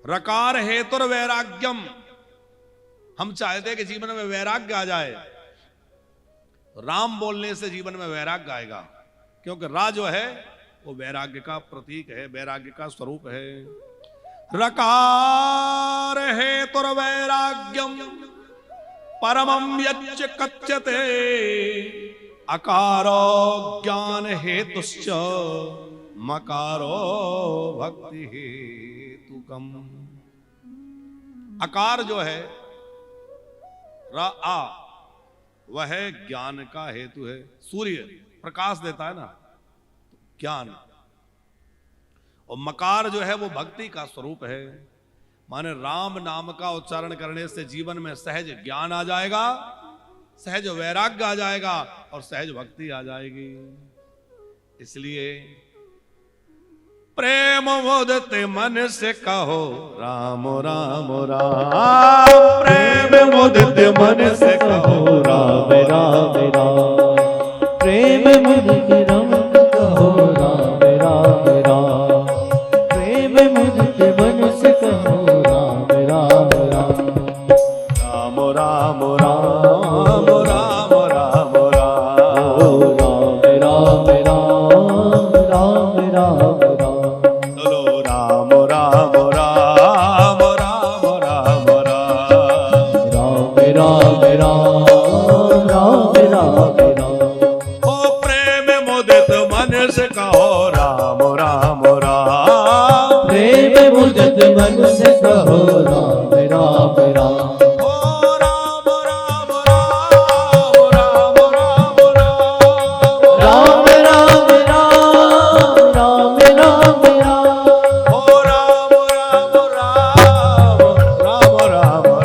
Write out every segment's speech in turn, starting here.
रकार हेतुर वैराग्यम, हम चाहते हैं कि जीवन में वैराग्य आ जाए। राम बोलने से जीवन में वैराग्य आएगा, क्योंकि रा जो है वो वैराग्य का प्रतीक है, वैराग्य का स्वरूप है। रकार हेतुर वैराग्यम परमं यच्च कच्यते, अकारो ज्ञान हेतुश्च मकारो भक्ति हेतुकम। अकार जो है रा आ, वह है ज्ञान का हेतु है। सूर्य प्रकाश देता है ना, ज्ञान। और मकार जो है वो भक्ति का स्वरूप है। माने राम नाम का उच्चारण करने से जीवन में सहज ज्ञान आ जाएगा, सहज वैराग्य आ जाएगा और सहज भक्ति आ जाएगी। इसलिए प्रेम मोदते मन से कहो राम राम राम, प्रेम मोदते मन से कहो राम राम राम, प्रेम मुदित रम कहो राम राम राम, प्रेम मुदित मन से कहो राम राम राम, राम राम राम राम राम राम, राम राम राम राम राम राम, चलो राम राम राम राम राम राम, राम राम राम राम राम, ओ प्रेम मुदित मन से कहो राम राम राम, प्रेम मुदित मन से कहो राम राम राम, ओ राम राम राम राम राम राम, राम राम राम राम राम राम, ओ राम राम राम राम राम राम,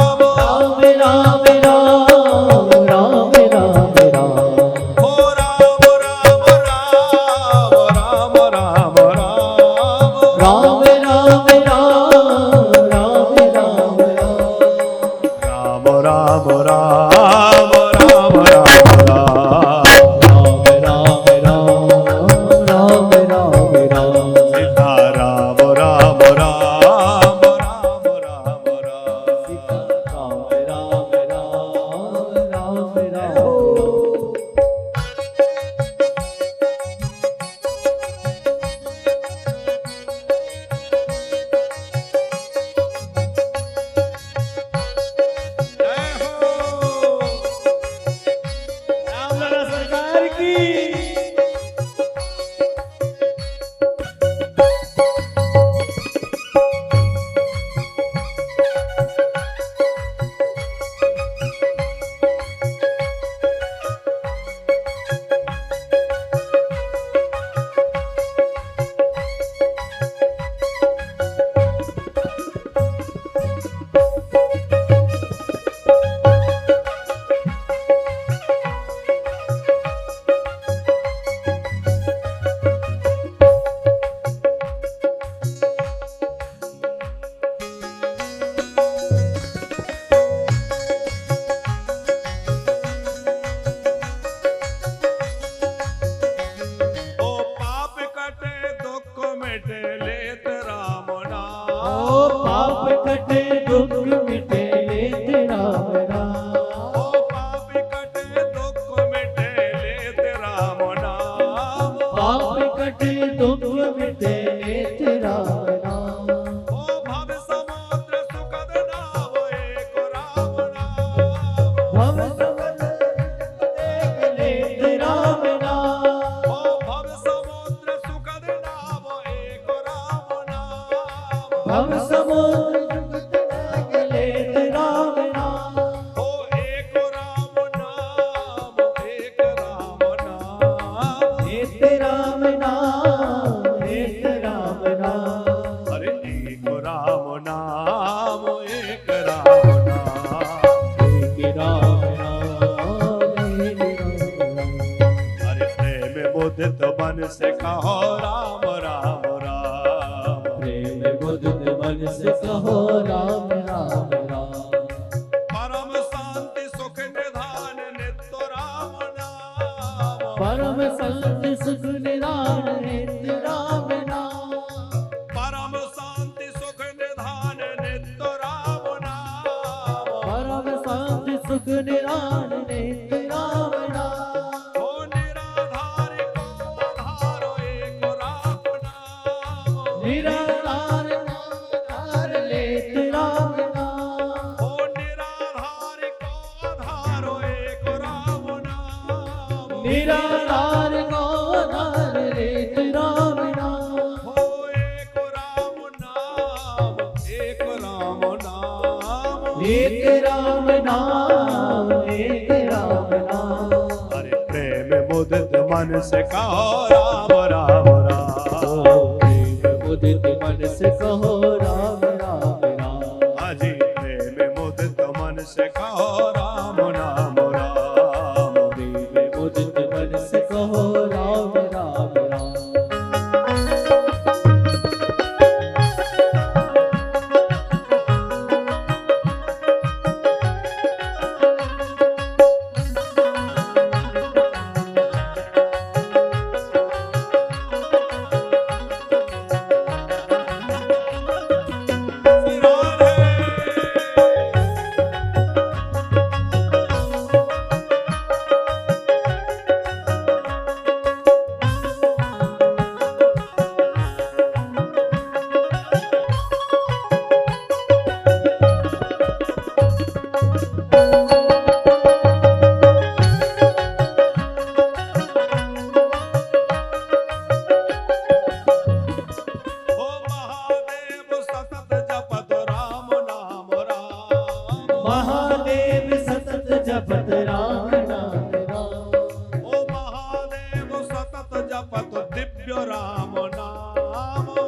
राम राम राम राम राम राम, ओ राम राम राम राम राम राम, राम राम राम राम राम राम, राम राम राम राम राम राम, राम राम राम राम, सीता राम राम राम राम राम राम, सीता राम राम राम राम राम, जय हो रामलला सरकार की। ओ पाप कटे दुख मिटे लेत राम नाम, ओ पाप कटे दुख मिटे लेत राम नाम, ओ पाप कटे दुख मिटे लेत राम नाम, पाप कटे दुख मिटे लेत राम नाम, ओ भव समुद्र सुखद नाव एक राम नाम, भव समुद्र एक लेत राम नाम, ओ भव समुद्र सुखद नाव एक राम नाम, भव समुद्र एक लेत राम नाम, ओ एक राम नाम, एक राम नाम, एक राम नाम, एक राम नाम, अरे एक राम नाम, एक राम नाम, एक राम नाम, एक राम नाम, अरे प्रेम मुदित मन से कहो राम राम राम, प्रेम मुदित मन से कहो राम राम राम, परम शांति सुख निधान नित्य राम नाम, परम शांति सुख निधान नित्य राम नाम, परम शांति सुख सुख निरान नेत राम नाम। ओ निराधार को आधारो एक राम नाम। निराधार को आधार लेत राम नाम। ओ निराधार को आधारो एक राम नाम। निराधार को आधार लेत राम नाम। ओ एक राम नाम, एक राम नाम, एक राम नाम, एक राम नाम। अरे प्रेम मुदित मन से कहो राम राम राम। प्रेम मुदित मन से कहो राम राम राम। हाजी प्रेम मुदित मन से कहो राम राम राम। प्रेम मुदित मन से कहो राम राम राम। ओ महादेव सतत जपत राम नाम राम। महादेव सतत जपत राम नाम राम। ओ महादेव सतत जपत दिव्य राम नाम।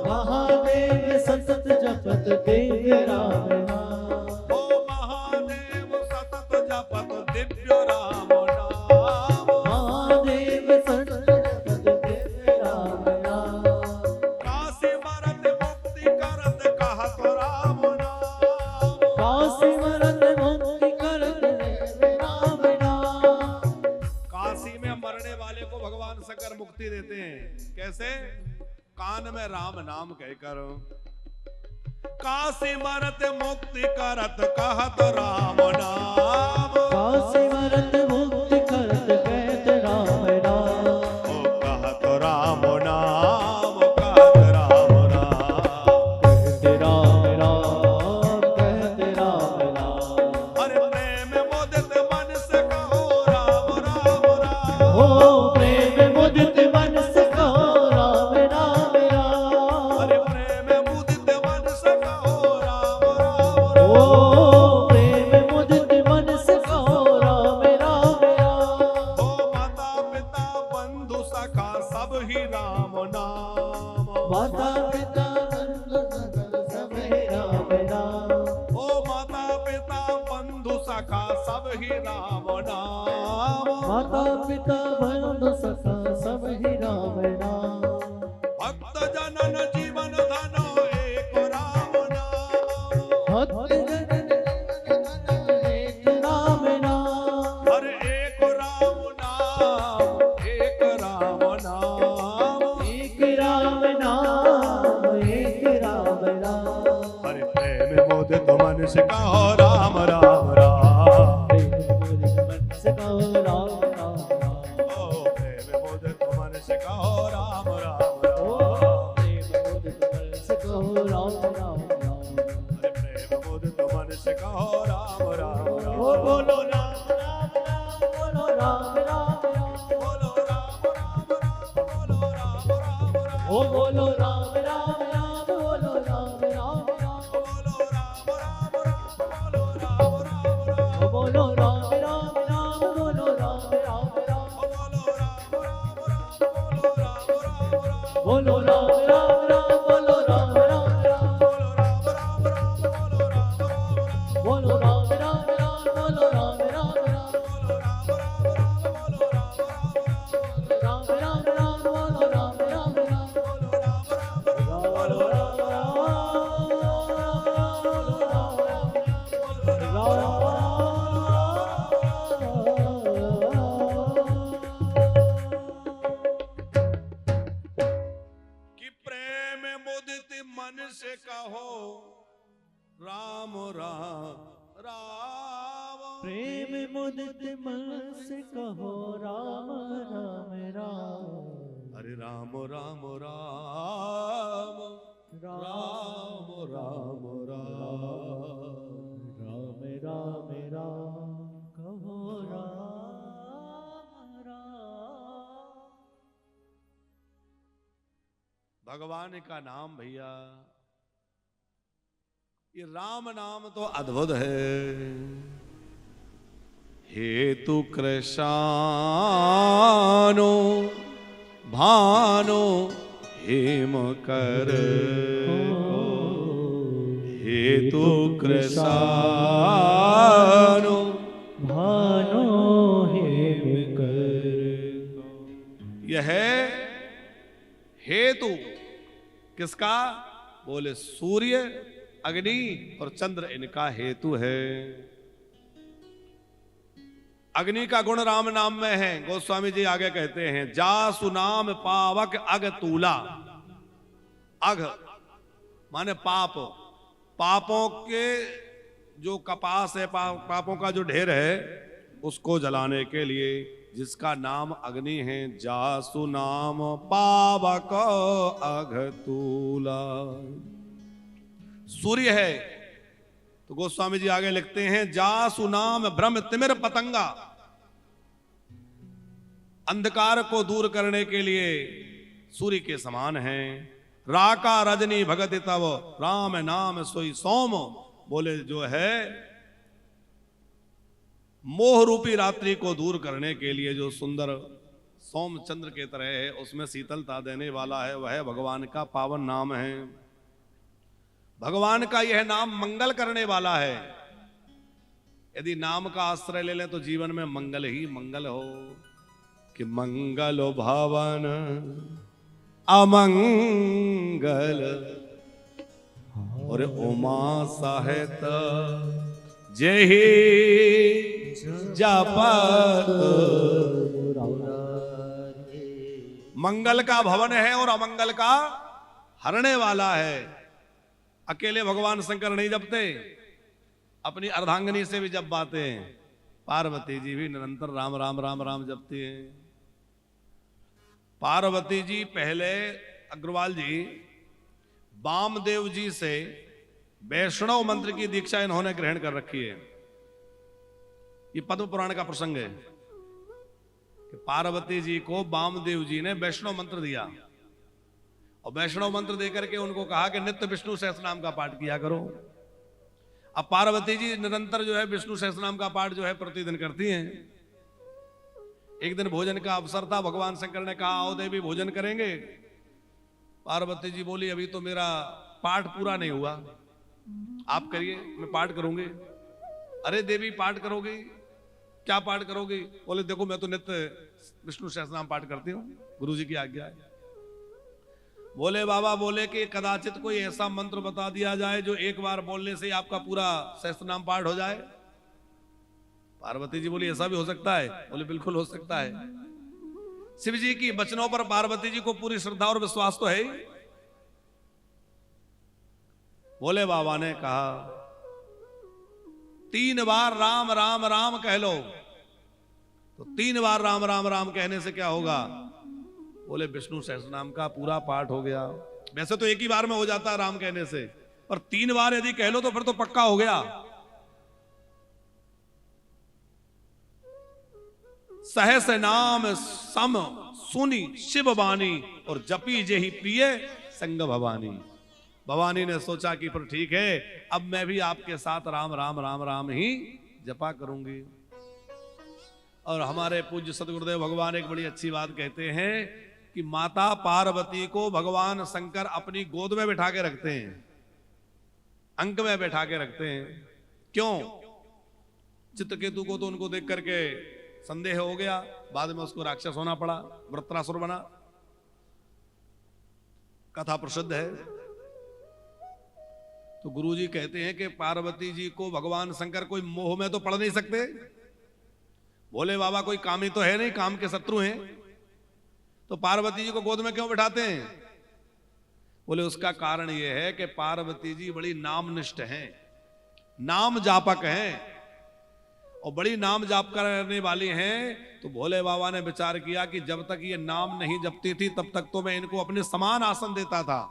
महादेव सतत जपत दिव्य राम नाम। ओ महादेव सतत जपत दिव्य राम नाम। महादेव सतत जपत दिव्य राम नाम। काशी मरत मुक्ति करत कहत राम नाम। काशी मरत मुक्ति करत राम नाम। काशी में मरने वाले को भगवान शंकर मुक्ति देते हैं। कैसे? कान में राम नाम कहकर। काशी मरत मुक्ति करत कहत राम नाम। काशी मरत मुक्ति करत कहत राम नाम। ओ कहत राम नाम, कहत राम नाम। कहत राम राम, कहत राम राम। अरे प्रेम मुदित मन से कहो राम राम राम। ओ प्रेम मुदित मन से कहो राम राम राम। अरे प्रेम मुदित मन से कहो राम राम राम। ओ प्रेम मुदित मन से कहो राम राम राम। ओ माता पिता बंधु सखा सब ही राम नाम। माता पिता बंधु सखा सब ही राम नाम। ओ माता पिता बंधु सखा सब ही राम नाम। माता पिता बंधु सखा सब ही राम नाम। भक्त जनन जीवन धनो एक राम नाम। भक्त जनन एक राम नाम। हर एक राम नाम, एक राम नाम। एक राम नाम, एक राम नाम। हर प्रेम मुदित मन से कहो राम राम राम। प्रेम मुदित मन से कहो राम राम राम। ओ प्रेम मुदित मन से कहो राम राम ओ राम। प्रेम मुदित मन से कहो राम राम राम। हर प्रेम मुदित मन से कहो राम राम राम। ओ बोलो राम राम राम, बोलो राम राम राम। बोलो राम राम राम, बोलो राम राम राम। ओ बोलो राम राम राम, बोलो राम राम राम। बोलो राम राम राम, बोलो राम राम राम। ओ बोलो राम राम राम, बोलो राम राम राम। बोलो राम राम राम, बोलो राम राम राम। बोलो राम राम राम, बोलो राम राम राम। बोलो राम राम राम, बोलो राम राम राम। बोलो राम राम राम, बोलो राम राम राम। बोलो राम राम राम, बोलो राम राम राम। राम राम राम, बोलो राम राम राम। बोलो राम राम राम, बोलो राम कि प्रेम मुदित मन से कहो राम राम राम। प्रेम मुदित मन से कहो राम राम राम। हरे राम राम राम राम राम राम। राम राम राम कहो राम राम। भगवान का नाम भैया, ये राम नाम तो अद्भुत है। हेतु कृशानो भानो हेम कर, हेतु कृशानो भानो हेम कर। यह हेतु किसका? बोले सूर्य, अग्नि और चंद्र इनका हेतु है। अग्नि का गुण राम नाम में है। गोस्वामी जी आगे कहते हैं, जासु नाम पावक अग तूला। अघ माने पाप, पापों के जो कपास है, पापों का जो ढेर है, उसको जलाने के लिए जिसका नाम अग्नि है। जासु नाम पावक अघ तूला। सूर्य है तो गोस्वामी जी आगे लिखते हैं, जासु नाम ब्रह्म तिमिर पतंगा। अंधकार को दूर करने के लिए सूर्य के समान है। राका रजनी भगति तव राम नाम सोई सोम। बोले जो है मोह रूपी रात्रि को दूर करने के लिए जो सुंदर सोम चंद्र के तरह है, उसमें शीतलता देने वाला है, वह भगवान का पावन नाम है। भगवान का यह नाम मंगल करने वाला है। यदि नाम का आश्रय ले लें तो जीवन में मंगल ही मंगल हो। कि मंगल भवन अमंगल और उमा साहित जेहि जपत। मंगल का भवन है और अमंगल का हरने वाला है। अकेले भगवान शंकर नहीं जपते, अपनी अर्धांगिनी से भी जप पाते हैं। पार्वती जी भी निरंतर राम राम राम राम जपती हैं। पार्वती जी पहले, अग्रवाल जी, वामदेव जी से वैष्णव मंत्र की दीक्षा इन्होंने ग्रहण कर रखी है। ये पद्म पुराण का प्रसंग है कि पार्वती जी को वामदेव जी ने वैष्णव मंत्र दिया और वैष्णव मंत्र देकर के उनको कहा कि नित्य विष्णु सहस्रनाम का पाठ किया करो। अब पार्वती जी निरंतर जो है विष्णु सहस्रनाम का पाठ जो है प्रतिदिन करती हैं। एक दिन भोजन का अवसर था, भगवान शंकर ने कहा आओ देवी भोजन करेंगे। पार्वती जी बोली अभी तो मेरा पाठ पूरा नहीं हुआ, आप करिए, मैं पाठ करूंगी। अरे देवी पाठ करोगी? क्या पाठ करोगी? बोले देखो मैं तो नित्य विष्णु सहस्रनाम पाठ करती हूँ, गुरुजी की आज्ञा है। बोले बाबा बोले कि कदाचित कोई ऐसा मंत्र बता दिया जाए जो एक बार बोलने से आपका पूरा सहस्त्रनाम पाठ हो जाए। पार्वती जी बोली ऐसा भी हो सकता है? बोले बिल्कुल हो सकता है। शिव जी की वचनों पर पार्वती जी को पूरी श्रद्धा और विश्वास तो है। बोले बाबा ने कहा 3 बार राम राम राम कह लो। तो 3 बार राम राम राम कहने से क्या होगा? बोले विष्णु सहस्रनाम का पूरा पाठ हो गया। वैसे तो एक ही बार में हो जाता है राम कहने से, पर 3 बार यदि कह लो तो फिर तो पक्का हो गया। सहस नाम सम सुनी शिव वाणी और जपी जेहि प्रिय संग भवानी। भवानी ने सोचा कि फिर ठीक है, अब मैं भी आपके साथ राम राम राम राम ही जपा करूंगी। और हमारे पूज्य सदगुरुदेव भगवान एक बड़ी अच्छी बात कहते हैं कि माता पार्वती को भगवान शंकर अपनी गोद में बैठा के रखते हैं, अंक में बैठा के रखते हैं। क्यों? चित्रकेतु को तो उनको देख करके संदेह हो गया, बाद में उसको राक्षस होना पड़ा, वृत्रासुर बना, कथा प्रसिद्ध है। तो गुरुजी कहते हैं कि पार्वती जी को भगवान शंकर कोई मोह में तो पड़ नहीं सकते। बोले बाबा कोई कामी तो है नहीं, काम के शत्रु हैं, तो पार्वती जी को गोद में क्यों बिठाते हैं? बोले उसका कारण यह है कि पार्वती जी बड़ी नामनिष्ठ हैं। नाम जापक हैं और बड़ी नाम जाप करने वाली हैं। तो भोले बाबा ने विचार किया कि जब तक ये नाम नहीं जपती थी तब तक तो मैं इनको अपने समान आसन देता था।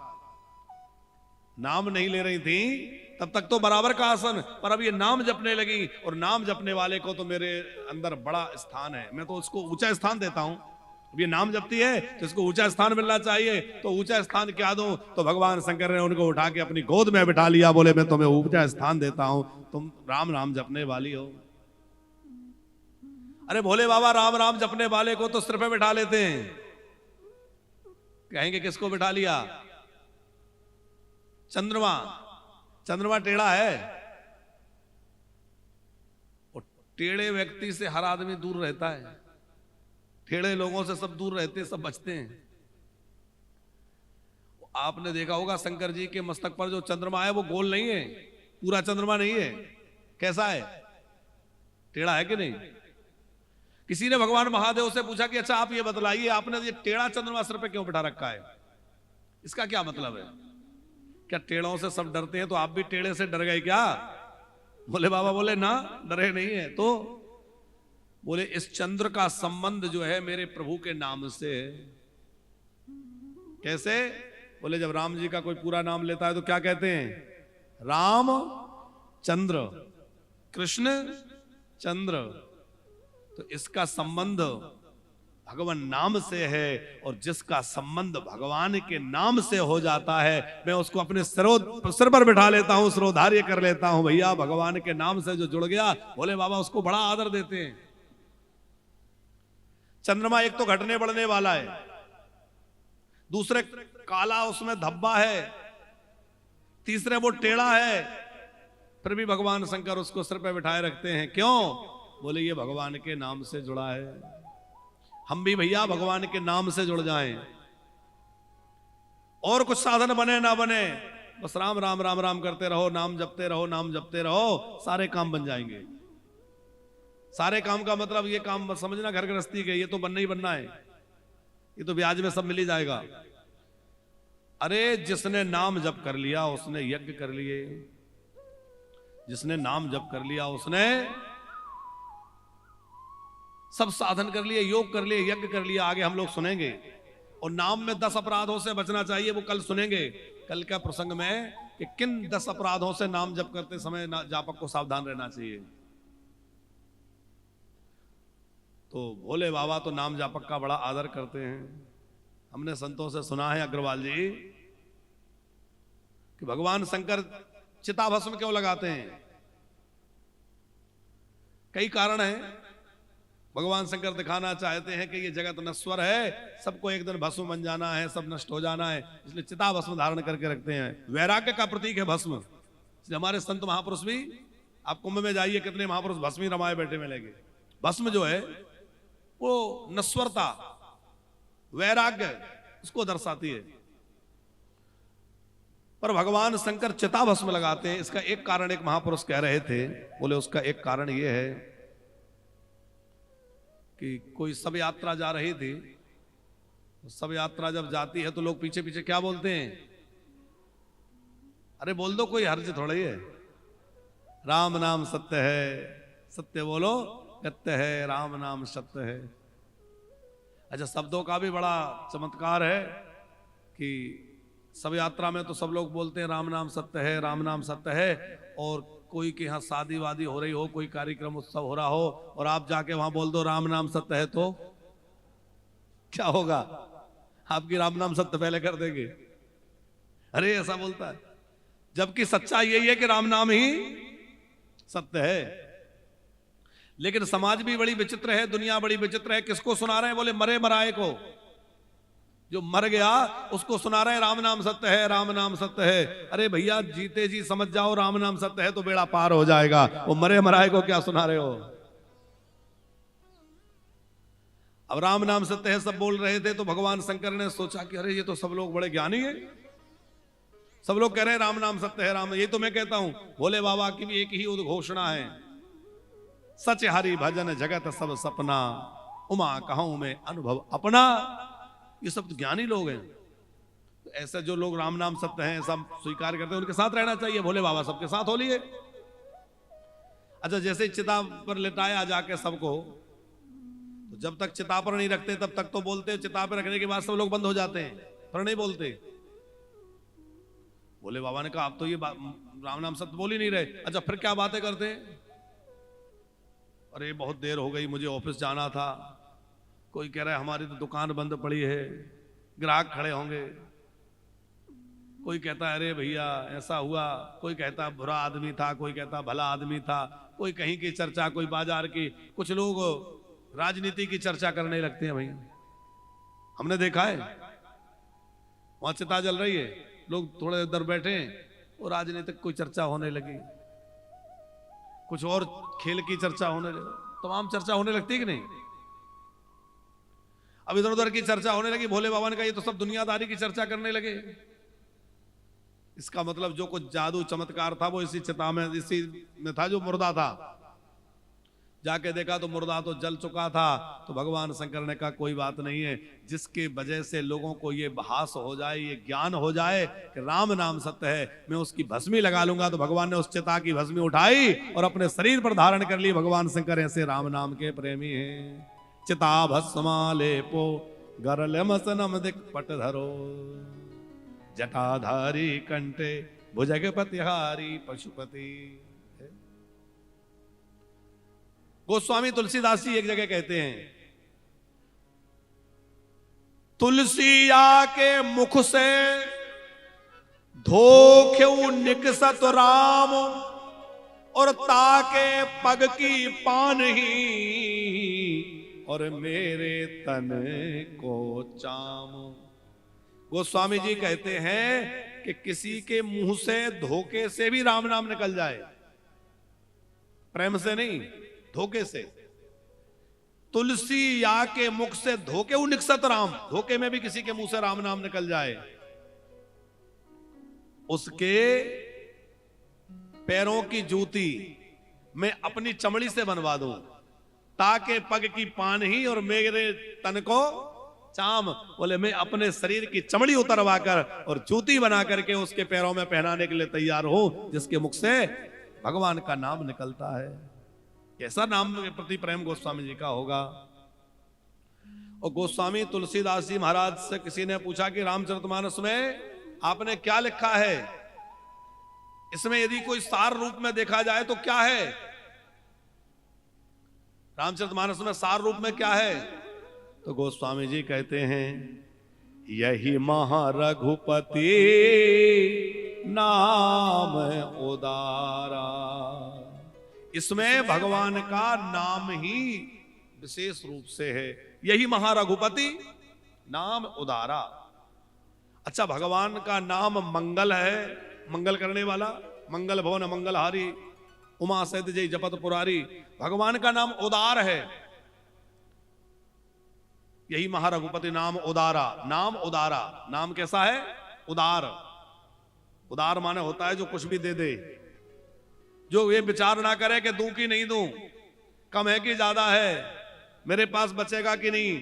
नाम नहीं ले रही थी तब तक तो बराबर का आसन, पर अब ये नाम जपने लगी और नाम जपने वाले को तो मेरे अंदर बड़ा स्थान है, मैं तो उसको ऊंचा स्थान देता हूं। अब ये नाम जपती है तो इसको ऊंचा स्थान मिलना चाहिए, तो ऊंचा स्थान क्या दूं? तो भगवान शंकर ने उनको उठा के अपनी गोद में बिठा लिया। बोले मैं तुम्हें ऊंचा स्थान देता हूं, तुम राम नाम जपने वाली हो। अरे भोले बाबा राम राम जपने वाले को तो सिर पे बिठा लेते हैं, कहेंगे किसको बिठा लिया? चंद्रमा। चंद्रमा टेढ़ा है और टेढ़े व्यक्ति से हर आदमी दूर रहता है, टेढ़े लोगों से सब दूर रहते हैं, सब बचते हैं। आपने देखा होगा शंकर जी के मस्तक पर जो चंद्रमा है वो गोल नहीं है, पूरा चंद्रमा नहीं है। कैसा है? टेढ़ा है कि नहीं? किसी ने भगवान महादेव से पूछा कि अच्छा आप ये बतलाइए, आपने ये टेढ़ा चंद्रमा सिर पे क्यों बिठा रखा है, इसका क्या मतलब है? क्या टेढ़ों से सब डरते हैं तो आप भी टेढ़े से डर गए क्या? बोले बाबा बोले ना, डरे नहीं है। तो बोले इस चंद्र का संबंध जो है मेरे प्रभु के नाम से है। कैसे? बोले जब राम जी का कोई पूरा नाम लेता है तो क्या कहते हैं? राम चंद्र, कृष्ण चंद्र। तो इसका संबंध भगवान नाम से है, और जिसका संबंध भगवान के नाम से हो जाता है मैं उसको अपने सिर पर बिठा लेता हूं, सिरोधार्य कर लेता हूं। भैया भगवान के नाम से जो जुड़ गया, भोले बाबा उसको बड़ा आदर देते हैं। चंद्रमा एक तो घटने बढ़ने वाला है, दूसरे काला उसमें धब्बा है, तीसरे वो टेढ़ा है, फिर भी भगवान शंकर उसको सिर पे बिठाए रखते हैं। क्यों? बोले ये भगवान के नाम से जुड़ा है। हम भी भैया भगवान के नाम से जुड़ जाएं, और कुछ साधन बने ना बने, बस राम राम राम राम करते रहो, नाम जपते रहो, नाम जपते रहो, सारे काम बन जाएंगे। सारे काम का मतलब ये काम समझना घर गृहस्थी के, ये तो बनना ही बनना है, ये तो ब्याज में सब मिल ही जाएगा। अरे जिसने नाम जप कर लिया उसने यज्ञ कर लिए, जिसने नाम जप कर लिया उसने सब साधन कर लिए, योग कर लिए, यज्ञ कर लिया। आगे हम लोग सुनेंगे। और नाम में 10 अपराधों से बचना चाहिए, वो कल सुनेंगे, कल का प्रसंग में कि किन 10 अपराधों से नाम जप करते समय जापक को सावधान रहना चाहिए। तो भोले बाबा तो नाम जापक का बड़ा आदर करते हैं। हमने संतों से सुना है अग्रवाल जी कि भगवान शंकर चिता भस्म क्यों लगाते हैं? कई कारण हैं। भगवान शंकर दिखाना चाहते हैं कि ये जगत नश्वर है, सबको एक दिन भस्म बन जाना है, सब नष्ट हो जाना है, इसलिए चिता भस्म धारण करके रखते हैं। वैराग्य का प्रतीक है भस्म। हमारे संत महापुरुष भी, आप कुंभ में जाइए कितने महापुरुष भस्म ही रमाए बैठे मिलेंगे। भस्म जो है वो नश्वरता, वैराग्य उसको दर्शाती है। पर भगवान शंकर चिता भस्म लगाते हैं, इसका एक कारण एक महापुरुष कह रहे थे। बोले उसका एक कारण ये है कि कोई सब यात्रा जा रही थी, सब यात्रा जब जाती है तो लोग पीछे पीछे क्या बोलते हैं? अरे बोल दो, कोई हर्ज थोड़ा ही है। राम नाम सत्य है, सत्य बोलो सत्य है, राम नाम सत्य है। अच्छा, शब्दों का भी बड़ा चमत्कार है कि सब यात्रा में तो सब लोग बोलते हैं राम नाम सत्य है, राम नाम सत्य है। और कोई के यहाँ शादी वादी हो रही हो, कोई कार्यक्रम उत्सव हो रहा हो, और आप जाके वहां बोल दो राम नाम सत्य है, तो क्या होगा? आपकी राम नाम सत्य पहले कर देंगे। अरे ऐसा बोलता है, जबकि सच्चाई यही है कि राम नाम ही सत्य है। लेकिन समाज भी बड़ी विचित्र है, दुनिया बड़ी विचित्र है। किसको सुना रहे हैं? बोले मरे मराए को, जो मर गया उसको सुना रहे हैं राम नाम सत्य है, राम नाम सत्य है। अरे भैया जीते जी समझ जाओ राम नाम सत्य है तो बेड़ा पार हो जाएगा, वो मरे मराए को क्या सुना रहे हो? अब राम नाम सत्य है सब बोल रहे थे, तो भगवान शंकर ने सोचा कि अरे ये तो सब लोग बड़े ज्ञानी हैं, सब लोग कह रहे हैं राम नाम सत्य है, राम। ये तो मैं कहता हूं, भोले बाबा की भी एक ही उद्घोषणा है, सच हरि भजन जगत सब सपना, उमा कहूं मैं अनुभव अपना। ये सब तो ज्ञानी लोग हैं। तो ऐसे जो लोग राम नाम सत्य हैं, सब स्वीकार करते हैं, उनके साथ रहना चाहिए। भोले बाबा सबके साथ हो लिए। अच्छा, जैसे ही चिता पर लिटाया जाके सबको, तो जब तक चिता पर नहीं रखते तब तक तो बोलते, चिता पर रखने के बाद सब लोग बंद हो जाते हैं, पर नहीं बोलते। बोले बाबा ने कहा आप तो ये राम नाम सत्य बोल ही नहीं रहे। अच्छा, फिर क्या बातें करते हैं? अरे बहुत देर हो गई, मुझे ऑफिस जाना था। कोई कह रहा है हमारी तो दुकान बंद पड़ी है, ग्राहक खड़े होंगे। कोई कहता है अरे भैया ऐसा हुआ, कोई कहता बुरा आदमी था, कोई कहता भला आदमी था, कोई कहीं की चर्चा, कोई बाजार की, कुछ लोग राजनीति की चर्चा करने लगते हैं। भैया हमने देखा है, वहां चिता जल रही है, लोग थोड़े इधर बैठे हैं और राजनीतिक कोई चर्चा होने लगी, कुछ और खेल की चर्चा होने लगी, तमाम चर्चा होने लगती है कि नहीं? अब इधर उधर की चर्चा होने लगी। भोले बाबा ने कहा ये तो सब दुनियादारी की चर्चा करने लगे। इसका मतलब जो कुछ जादू चमत्कार था वो इसी चिता में, इसी में था जो मुर्दा था। जाके देखा तो मुर्दा तो जल चुका था। तो भगवान शंकर ने कहा कोई बात नहीं है, जिसके वजह से लोगों को ये भास हो जाए, ये ज्ञान हो जाए कि राम नाम सत्य है, मैं उसकी भस्मी लगा लूंगा। तो भगवान ने उस चिता की भस्मी उठाई और अपने शरीर पर धारण कर ली। भगवान शंकर ऐसे राम नाम के प्रेमी हैं। चिता भस्मालेपो गरलमसनम दिक पट धरो, जटाधारी कंठे भुजगपतिहारी पशुपति। गोस्वामी तुलसीदास जी एक जगह कहते हैं, तुलसिया के मुख से धोख्यू निकसत राम, और ताके पग की पान ही, और मेरे तन को चाम। गोस्वामी जी कहते हैं कि किसी के मुंह से धोखे से भी राम नाम निकल जाए, प्रेम से नहीं, धोखे से। तुलसी या के मुख से धोखे निकसत राम, धोखे में भी किसी के मुंह से राम नाम निकल जाए, उसके पैरों की जूती मैं अपनी चमड़ी से बनवा दूं, ताके पग की पान ही, और मेरे तन को चाम। बोले मैं अपने शरीर की चमड़ी उतरवाकर और जूती बना करके उसके पैरों में पहनाने के लिए तैयार हूं, जिसके मुख से भगवान का नाम निकलता है। कैसा नाम के प्रति प्रेम गोस्वामी जी का होगा। और गोस्वामी तुलसीदास जी महाराज से किसी ने पूछा कि रामचरितमानस में आपने क्या लिखा है, इसमें यदि कोई सार रूप में देखा जाए तो क्या है? रामचरितमानस में सार रूप में क्या है? तो गोस्वामी जी कहते हैं, यही महारघुपति नाम उदारा। इसमें भगवान का नाम ही विशेष रूप से है। यही महारघुपति नाम उदारा। अच्छा, भगवान का नाम मंगल है, मंगल करने वाला, मंगल भवन मंगलहारी, उमा सहित जय जपत पुरारी। भगवान का नाम उदार है। यही महारघुपति नाम उदारा। नाम उदारा, नाम कैसा है? उदार। उदार माने होता है जो कुछ भी दे दे, जो ये विचार ना करे कि दूं कि नहीं दूं, कम है कि ज्यादा है, मेरे पास बचेगा कि नहीं,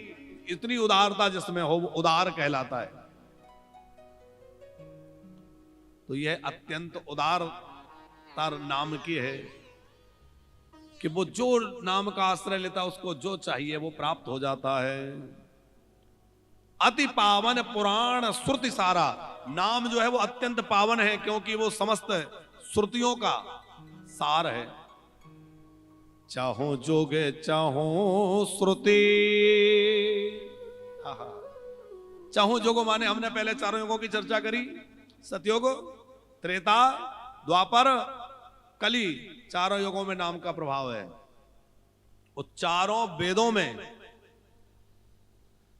इतनी उदारता जिसमें हो वो उदार कहलाता है। तो यह अत्यंत उदारता नाम की है कि वो जो नाम का आश्रय लेता है उसको जो चाहिए वो प्राप्त हो जाता है। अति पावन पुराण श्रुति सारा। नाम जो है वो अत्यंत पावन है क्योंकि वो समस्त श्रुतियों का सार है। चाहो जोगे चाहो श्रुति। चाहो जोगो माने हमने पहले चारों युगों की चर्चा करी, सतयुग, त्रेता, द्वापर, कली, चारों युगों में नाम का प्रभाव है। वो चारों वेदों में,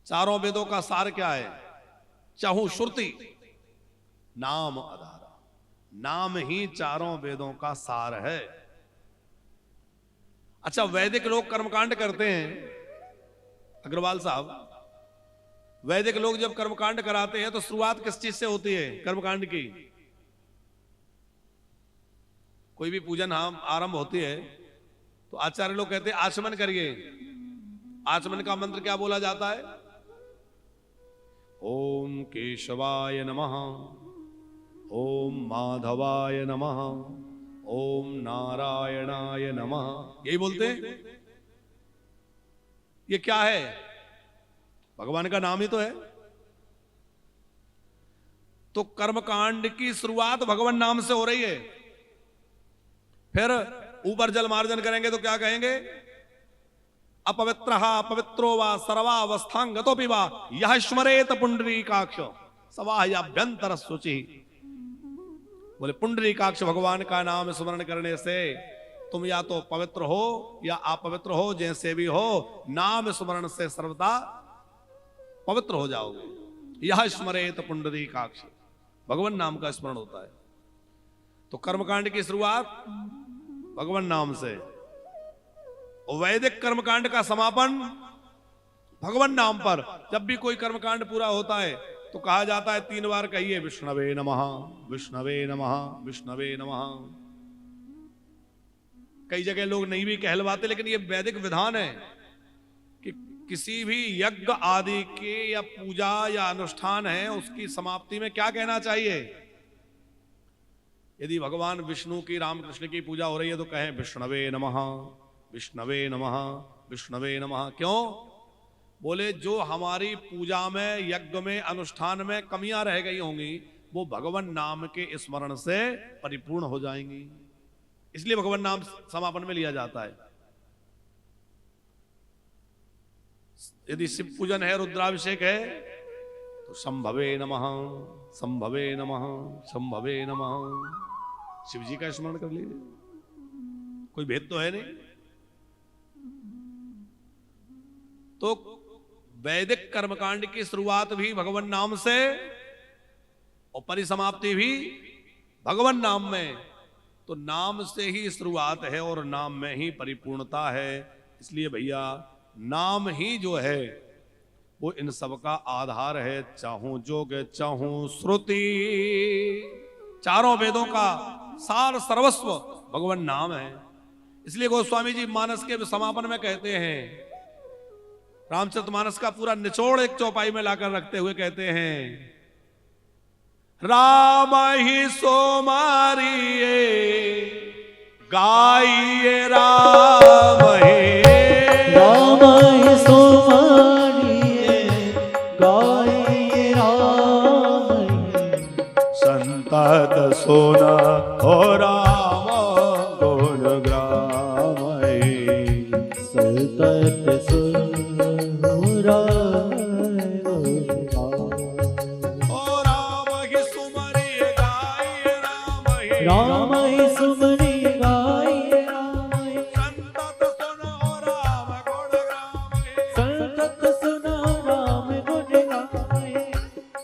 चारों वेदों का सार क्या है? चाहू श्रुति, नाम आधारा। नाम ही चारों वेदों का सार है। अच्छा, वैदिक लोग कर्मकांड करते हैं, अग्रवाल साहब, वैदिक लोग जब कर्मकांड कराते हैं तो शुरुआत किस चीज से होती है कर्मकांड की? कोई भी पूजन आरंभ होती है तो आचार्य लोग कहते हैं आचमन करिए। आचमन का मंत्र क्या बोला जाता है? ओम केशवाय नमः, ओम माधवाय नमः, ओम नारायणाय नमः, यही बोलते हैं। ये क्या है? भगवान का नाम ही तो है। तो कर्मकांड की शुरुआत भगवान नाम से हो रही है। फिर ऊपर जल मार्जन करेंगे तो क्या कहेंगे? अपवित्र पवित्रो वा सर्वावस्थांगतोपि वा यह स्मरेत पुंडरीकाक्ष सवाह्याभ्यंतर शुचि। बोले पुंडरीकाक्ष भगवान का नाम स्मरण करने से तुम या तो पवित्र हो या अपवित्र हो, जैसे भी हो, नाम स्मरण से सर्वदा पवित्र हो जाओगे। यह स्मरेत पुंडरीकाक्ष, भगवान नाम का स्मरण होता है। तो कर्मकांड की शुरुआत भगवान नाम से, और वैदिक कर्मकांड का समापन भगवान नाम पर। जब भी कोई कर्मकांड पूरा होता है तो कहा जाता है 3 बार कहिए विष्णवे नमः, विष्णवे नमः, विष्णवे नमः। कई जगह लोग नहीं भी कहलवाते, लेकिन ये वैदिक विधान है कि किसी भी यज्ञ आदि के या पूजा या अनुष्ठान है, उसकी समाप्ति में क्या कहना चाहिए? यदि भगवान विष्णु की, रामकृष्ण की पूजा हो रही है तो कहें विष्णवे नमः, विष्णवे नमः, विष्णवे नमः। क्यों? बोले जो हमारी पूजा में, यज्ञ में, अनुष्ठान में कमियां रह गई होंगी वो भगवान नाम के स्मरण से परिपूर्ण हो जाएंगी। इसलिए भगवान नाम समापन में लिया जाता है। यदि शिव पूजन है, रुद्राभिषेक है, तो संभवे नमः, संभवे नमः, संभवे नमः, शिव जी का स्मरण कर लीजिए। कोई भेद तो है नहीं। तो वैदिक कर्मकांड की शुरुआत भी भगवान नाम से और परिसमाप्ति भी भगवान नाम में। तो नाम से ही शुरुआत है और नाम में ही परिपूर्णता है। इसलिए भैया नाम ही जो है वो इन सब का आधार है। चाहूं जोग चाहूं श्रुति, चारों वेदों का सार सर्वस्व भगवान नाम है। इसलिए गोस्वामी जी मानस के समापन में कहते हैं, रामचरितमानस का पूरा निचोड़ एक चौपाई में लाकर रखते हुए कहते हैं, राम ही सोमारिये गाइए, राम ही सोमारिये गाइए, राम संतत सोना हो राम गुण ग्राम, संतत सुरा राम ही सुमरी गाइए, राम संतत सुनो राम गुण ग्राम, संतत सुनो राम गुण गाए,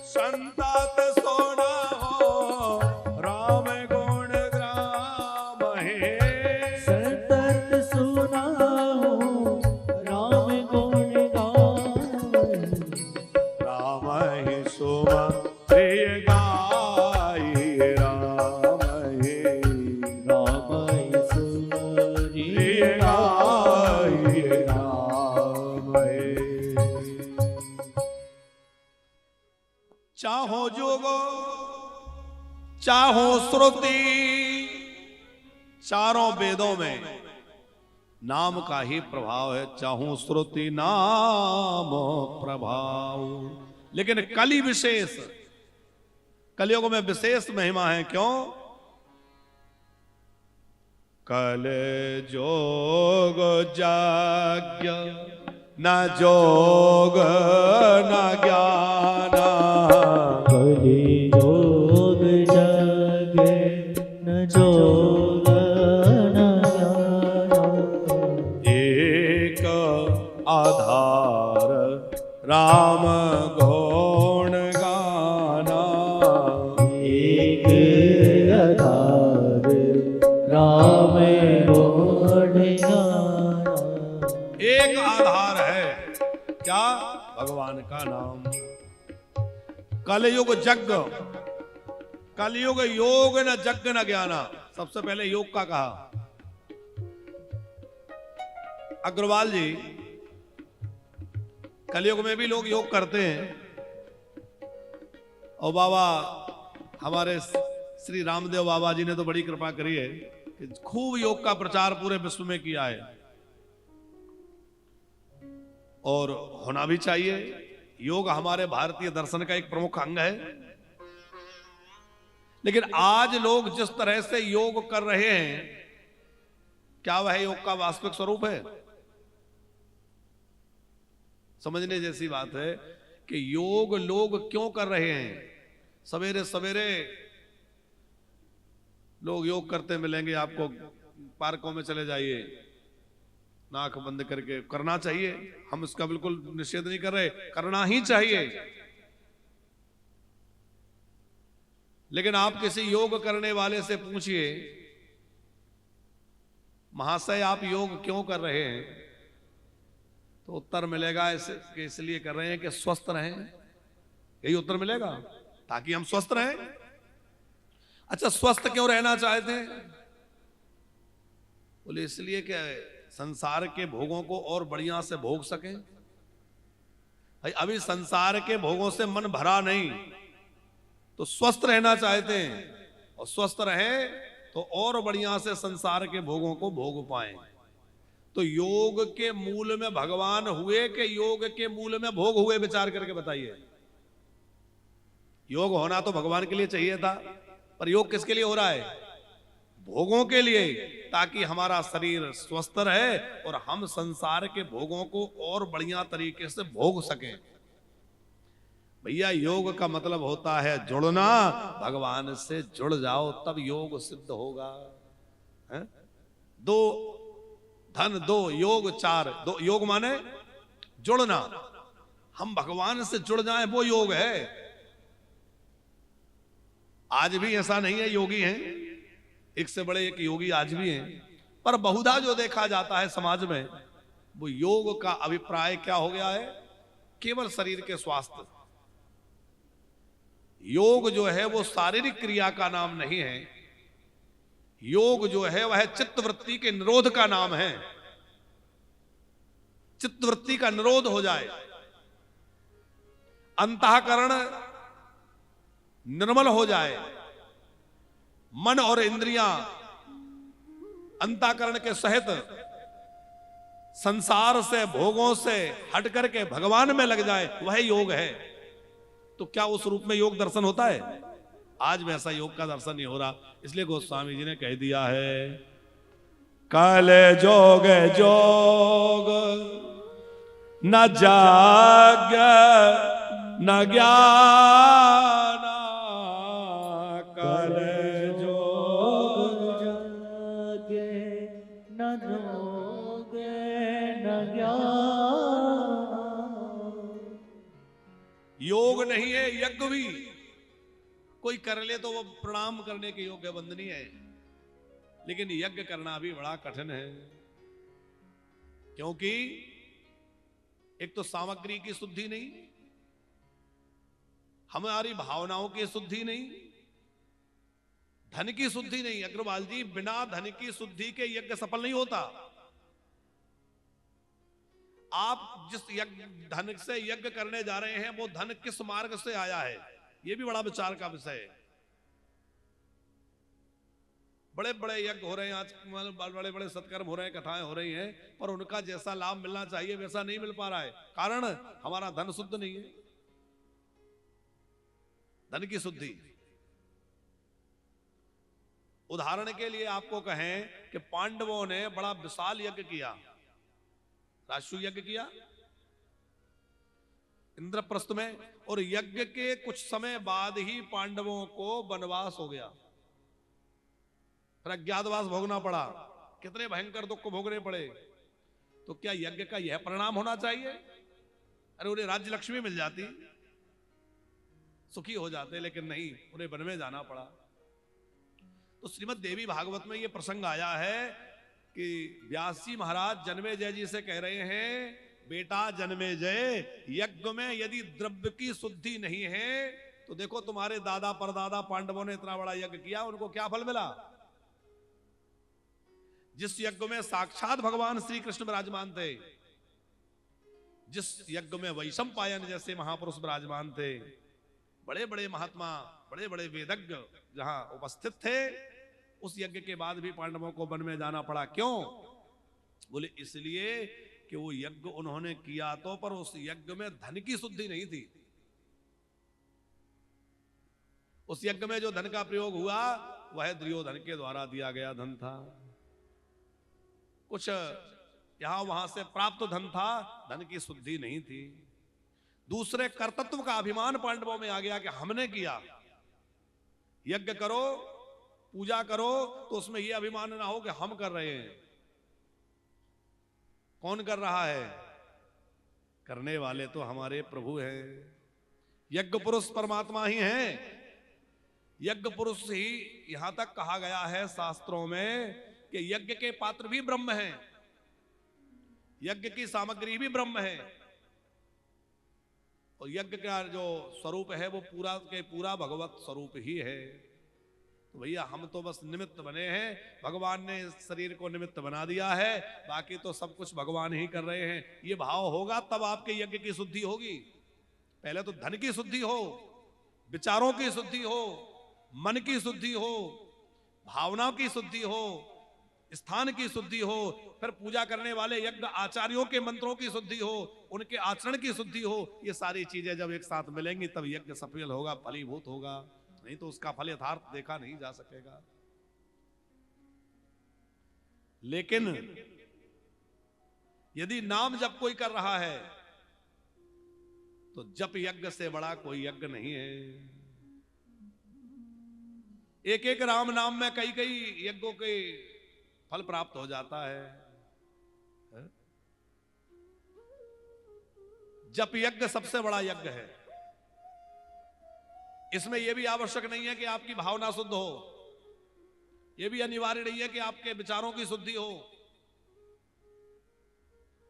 संतत सुनो राम गुण ग्राम, संतत सुना राम गुण गाए, राम ही सुमरि गाइए, राम ही सुमरी गाइए, राम ही। चाहो जोगो चाहो श्रुति, चारों वेदों में नाम का ही प्रभाव है। चाहूं श्रुति नाम प्रभाव। लेकिन कली विशेष, कलियुग में विशेष महिमा है। क्यों? कल जोग जाग्य न जोग न ज्ञान, कलि जोग जागे न जोग न ज्ञान, एक आधार राम गुण गाना, एक आधार राम गुण गाना, एक आधार है क्या? भगवान का नाम। कलयुग यज्ञ, कलयुग योग न यज्ञ न ज्ञाना। सबसे पहले योग का कहा अग्रवाल जी। कलयुग में भी लोग योग करते हैं। और बाबा हमारे श्री रामदेव बाबा जी ने तो बड़ी कृपा करी है कि खूब योग का प्रचार पूरे विश्व में किया है, और होना भी चाहिए। योग हमारे भारतीय दर्शन का एक प्रमुख अंग है। लेकिन आज लोग जिस तरह से योग कर रहे हैं, क्या वह योग का वास्तविक स्वरूप है? समझने जैसी बात है कि योग लोग क्यों कर रहे हैं। सवेरे सवेरे लोग योग करते मिलेंगे आपको, पार्कों में चले जाइए, नाक बंद करके। करना चाहिए, हम इसका बिल्कुल निषेध नहीं कर रहे, करना ही चाहिए। लेकिन आप किसी योग करने वाले से पूछिए, महाशय आप योग क्यों कर रहे हैं, तो उत्तर मिलेगा इसलिए कर रहे हैं कि स्वस्थ रहें। यही उत्तर मिलेगा, ताकि हम स्वस्थ रहें। अच्छा, स्वस्थ क्यों रहना चाहते हैं? बोले इसलिए कि संसार के भोगों को और बढ़िया से भोग सकें। भाई अभी संसार के भोगों से मन भरा नहीं, तो स्वस्थ रहना चाहते हैं, और स्वस्थ रहे तो और बढ़िया से संसार के भोगों को भोग पाएं। तो योग के मूल में भगवान हुए कि योग के मूल में भोग हुए? विचार करके बताइए। योग होना तो भगवान के लिए चाहिए था, पर योग किसके लिए हो रहा है? भोगों के लिए, ताकि हमारा शरीर स्वस्थ रहे और हम संसार के भोगों को और बढ़िया तरीके से भोग सकें। भैया योग का मतलब होता है जुड़ना। भगवान से जुड़ जाओ तब योग सिद्ध होगा। है? दो धन दो, योग चार। दो योग माने जुड़ना। हम भगवान से जुड़ जाएं वो योग है। आज भी ऐसा नहीं है, योगी हैं, एक से बड़े एक योगी आज भी हैं, पर बहुधा जो देखा जाता है समाज में, वो योग का अभिप्राय क्या हो गया है? केवल शरीर के स्वास्थ्य। योग जो है वो शारीरिक क्रिया का नाम नहीं है। योग जो है वह चित्तवृत्ति के निरोध का नाम है। चित्तवृत्ति का निरोध हो जाए, अंतःकरण निर्मल हो जाए, मन और इंद्रियां अंतःकरण के सहित संसार से भोगों से हट करके भगवान में लग जाए, वह योग है। तो क्या उस रूप में योग दर्शन होता है? आज में ऐसा योग का दर्शन नहीं हो रहा। इसलिए गोस्वामी जी ने कह दिया है, कल जोग जोग न जाग न ज्ञान, कल जोग जागे न जोगे न ज्ञान। योग नहीं है, यज्ञ भी कोई कर ले तो वो प्रणाम करने के योग्य बंदनी है, लेकिन यज्ञ करना भी बड़ा कठिन है। क्योंकि एक तो सामग्री की शुद्धि नहीं, हमारी भावनाओं की शुद्धि नहीं, धन की शुद्धि नहीं। अग्रवाल जी, बिना धन की शुद्धि के यज्ञ सफल नहीं होता। आप जिस धन से यज्ञ करने जा रहे हैं, वो धन किस मार्ग से आया है, ये भी बड़ा विचार का विषय है। बड़े बड़े यज्ञ हो रहे हैं आज, बड़े बड़े सत्कर्म हो रहे हैं, कथाएं हो रही हैं, पर उनका जैसा लाभ मिलना चाहिए वैसा नहीं मिल पा रहा है। कारण हमारा धन शुद्ध नहीं है। धन की शुद्धि, उदाहरण के लिए आपको कहें कि पांडवों ने बड़ा विशाल यज्ञ किया, राष्ट्रीय यज्ञ किया इंद्रप्रस्थ में, और यज्ञ के कुछ समय बाद ही पांडवों को वनवास हो गया, फिर अज्ञातवास भोगना पड़ा। कितने भयंकर दुख को भोगने पड़े। तो क्या यज्ञ का यह परिणाम होना चाहिए? अरे उन्हें राज्य लक्ष्मी मिल जाती, सुखी हो जाते, लेकिन नहीं, उन्हें वन में जाना पड़ा। तो श्रीमद् देवी भागवत में यह प्रसंग आया है कि व्यास जी महाराज जन्मेजय जी से कह रहे हैं, बेटा जन्मेजय, यज्ञ में यदि द्रव्य की शुद्धि नहीं है तो देखो तुम्हारे दादा परदादा पांडवों ने इतना बड़ा यज्ञ किया, उनको क्या फल मिला? जिस यज्ञ में साक्षात भगवान श्री कृष्ण विराजमान थे, जिस यज्ञ में वैशंपायन जैसे महापुरुष विराजमान थे, बड़े बड़े महात्मा, बड़े बड़े वेदज्ञ जहां उपस्थित थे, उस यज्ञ के बाद भी पांडवों को वन में जाना पड़ा। क्यों? बोले इसलिए कि वो यज्ञ उन्होंने किया तो, पर उस यज्ञ में धन की शुद्धि नहीं थी। उस यज्ञ में जो धन का प्रयोग हुआ वह दुर्योधन के द्वारा दिया गया धन था। कुछ यहां वहां से प्राप्त धन था, धन की शुद्धि नहीं थी। दूसरे कर्तृत्व का अभिमान पांडवों में आ गया कि हमने किया। यज्ञ करो, पूजा करो, तो उसमें यह अभिमान ना हो कि हम कर रहे हैं। कौन कर रहा है? करने वाले तो हमारे प्रभु हैं। यज्ञ पुरुष परमात्मा ही हैं। यज्ञ पुरुष ही, यहां तक कहा गया है शास्त्रों में कि यज्ञ के पात्र भी ब्रह्म हैं, यज्ञ की सामग्री भी ब्रह्म है, और यज्ञ का जो स्वरूप है वो पूरा के पूरा भगवत स्वरूप ही है। तो भैया हम तो बस निमित्त बने हैं, भगवान ने इस शरीर को निमित्त बना दिया है, बाकी तो सब कुछ भगवान ही कर रहे हैं। ये भाव होगा तब आपके यज्ञ की शुद्धि होगी। पहले तो धन की शुद्धि हो, विचारों की शुद्धि हो, मन की शुद्धि हो, भावनाओं की शुद्धि हो, स्थान की शुद्धि हो, फिर पूजा करने वाले यज्ञ आचार्यों के मंत्रों की शुद्धि हो, उनके आचरण की शुद्धि हो। ये सारी चीजें जब एक साथ मिलेंगी तब यज्ञ सफल होगा, फलीभूत होगा, नहीं तो उसका फल यथार्थ देखा नहीं जा सकेगा। लेकिन यदि नाम जप कोई कर रहा है तो जप यज्ञ से बड़ा कोई यज्ञ नहीं है। एक एक राम नाम में कई कई यज्ञों के फल प्राप्त हो जाता है। जप यज्ञ सबसे बड़ा यज्ञ है। इसमें यह भी आवश्यक नहीं है कि आपकी भावना शुद्ध हो, यह भी अनिवार्य नहीं है कि आपके विचारों की शुद्धि हो।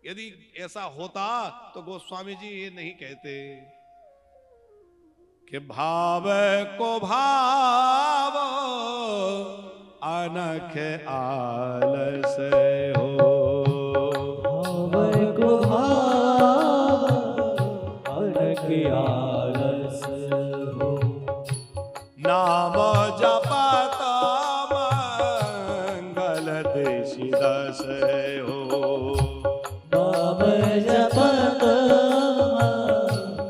यदि ऐसा होता तो गोस्वामी जी ये नहीं कहते कि भाव को भाव अनख आलस हो, भाव को भाव अनख आलस हो, नाम जपत मंगल देशी दस हो, नाम जपत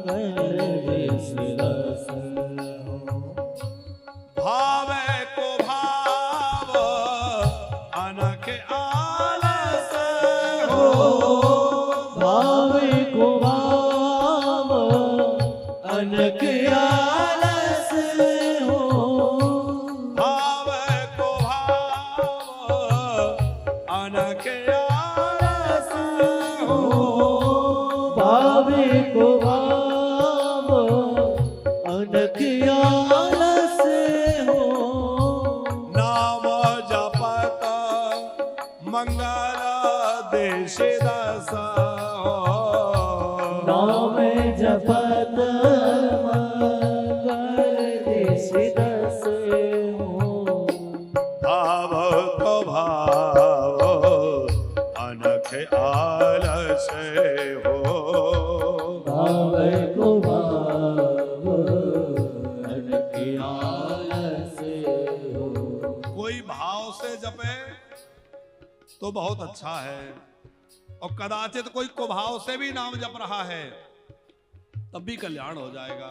मंगल देशी दस हो, भाव को भाव अनख आलस हो, भाव को भाव अनख आलस हो, भाव को भाव अनख आलस हो, भाव को भाव अनख आलस हो, नाम जपत मंगल देश दस हो, नाम जपत मंगल देश दस हो, भाव को भाव अनख आलस हो, भाव को भाव अनख आलस हो। कोई भाव से जपे तो बहुत अच्छा है, और कदाचित कोई कुभाव से भी नाम जप रहा है तब भी कल्याण हो जाएगा।